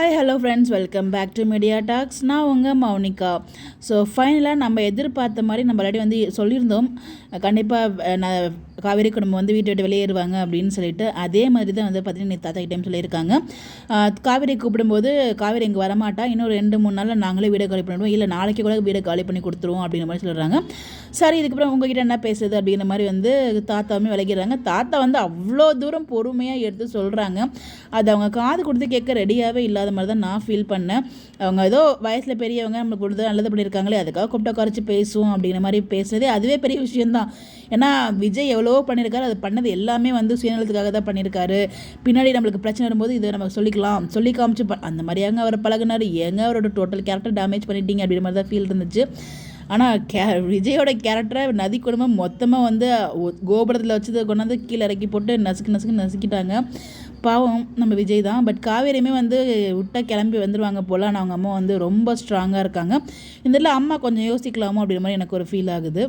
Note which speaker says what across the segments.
Speaker 1: Hi hello friends, welcome back to media talks. நான் உங்கள் Mounika. So ஃபைனலாக நம்ம எதிர்பார்த்த மாதிரி நம்ம ஆல்ரெடி வந்து சொல்லியிருந்தோம், கண்டிப்பாக நான் காவேரி குடும்பம் வந்து வீட்டை விட்டு வெளியேறுவாங்க அப்படின்னு சொல்லிட்டு. அதே மாதிரி தான் வந்து பார்த்தீங்கன்னா தாத்தா கிட்டேயும் சொல்லியிருக்காங்க. காவேரி கூப்பிடும்போது காவேரி இங்கே வரமாட்டா, இன்னும் 2-3 நாளில் நாங்களே வீடை காலி பண்ணிவிடுவோம், இல்லை நாளைக்கு கூட வீடை காலி பண்ணி கொடுத்துருவோம் அப்படிங்கிற மாதிரி சொல்கிறாங்க. சரி, இதுக்கப்புறம் உங்ககிட்ட என்ன பேசுது அப்படிங்கிற மாதிரி வந்து தாத்தாவுமே விலகிடுறாங்க. தாத்தா வந்து அவ்வளோ தூரம் பொறுமையாக எடுத்து சொல்கிறாங்க. அது அவங்க காது கொடுத்து கேட்க ரெடியாகவே இல்லாத மாதிரி தான் நான் ஃபீல் பண்ணேன். அவங்க ஏதோ வயசில் பெரியவங்க, நம்மளுக்கு கொடுத்து நல்லது பண்ணியிருக்காங்களே, அதுக்காக கூப்பிட்ட குறைச்சி பேசுவோம் அப்படிங்கிற மாதிரி பேசுறதே அதுவே பெரிய விஷயம்தான். ஏன்னா விஜய் எவ்வளவோ பண்ணியிருக்காரு, அது பண்ணது எல்லாமே வந்து சுயநலத்துக்காக தான் பண்ணியிருக்காரு. பின்னாடி நம்மளுக்கு பிரச்சனை வரும்போது இதை நம்ம சொல்லி காமிச்சு அந்த மாதிரியாங்க அவர் பழகினார். ஏங்க அவரோட டோட்டல் கேரக்டர் டேமேஜ் பண்ணிட்டீங்க அப்படிங்கிற மாதிரி தான் ஃபீல் இருந்துச்சு. ஆனால் விஜயோட கேரக்டரை நதி குடும்பம் மொத்தமாக வந்து கோபுரத்தில் வச்சு கொண்டாந்து கீழே இறக்கி போட்டு நசுக்கிட்டாங்க. பாவம் நம்ம விஜய் தான். பட் காவேரியுமே வந்து விட்டால் கிளம்பி வந்துடுவாங்க போல். ஆனால் அவங்க அம்மா வந்து ரொம்ப ஸ்ட்ராங்காக இருக்காங்க. இந்த இதில் அம்மா கொஞ்சம் யோசிக்கலாமோ அப்படிங்கிற மாதிரி எனக்கு ஒரு ஃபீல் ஆகுது.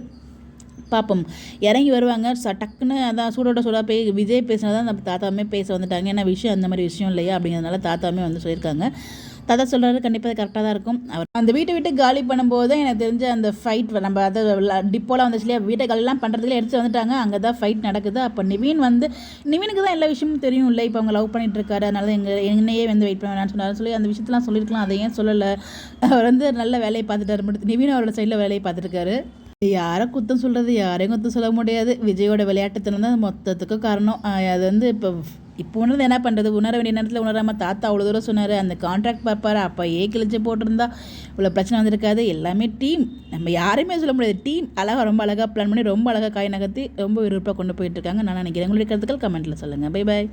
Speaker 1: பார்ப்போம், இறங்கி வருவாங்க. டக்குன்னு அதான் சூடாக போய் விஜய் பேசினதான் நம்ம தாத்தாவுமே பேச வந்துட்டாங்க. ஏன்னா விஷயம் அந்த மாதிரி விஷயம் இல்லையா அப்படிங்கிறதுனால தாத்தாவுமே வந்து சொல்லியிருக்காங்க. தாத்தா சொல்கிறாரு, கண்டிப்பாக கரெக்டாக தான் இருக்கும். அவர் அந்த வீட்டை விட்டு காலி பண்ணும்போது எனக்கு தெரிஞ்ச அந்த ஃபைட் நம்ம அதை டிப்போலாம் வந்துச்சு இல்லையா, வீட்டை காலிலாம் பண்ணுறதுல எடுத்து வந்துட்டாங்க. அங்கே தான் ஃபைட் நடக்குது. அப்போ நிவினுக்கு தான் எல்லா விஷயமும் தெரியும் இல்லை, இப்போ அவங்க லவ் பண்ணிட்டு இருக்காரு, அதனால தான் என்னையே வந்து வெயிட் பண்ண வேணாம்னு சொன்னார் சொல்லி அந்த விஷயத்தெலாம் சொல்லியிருக்கலாம். அதை ஏன் சொல்லலை? அவர் வந்து நல்ல வேலையை பார்த்துட்டாரு. நிவின் அவரோட சைடில் வேலையை பார்த்துருக்காரு. யாரை குத்தம் சொல்கிறது, யாரையும் குத்தம் சொல்ல முடியாது. விஜயோட விளையாட்டுத்தனம் தான் மொத்தத்துக்கும் காரணம். அது வந்து இப்போ உணர்ந்து என்ன பண்ணுறது, உணர வேண்டிய நேரத்தில் உணராமல் தாத்தா அவ்வளோ தூரம் சொன்னார். அந்த கான்ட்ராக்ட் பார்ப்பார், அப்போ கிழிச்சு போட்டிருந்தா இவ்வளோ பிரச்சனை வந்திருக்காது. எல்லாமே டீம், நம்ம யாரையுமே சொல்ல முடியாது. டீம் ரொம்ப அழகாக பிளான் பண்ணி ரொம்ப அழகாக காய் நகர்த்தி ரொம்ப விருப்பமாக கொண்டு போயிட்டுருக்காங்க நான் நினைக்கிறேன். உங்களுக்கு கருத்துக்கள் கமெண்ட்டில் சொல்லுங்கள். Bye bye.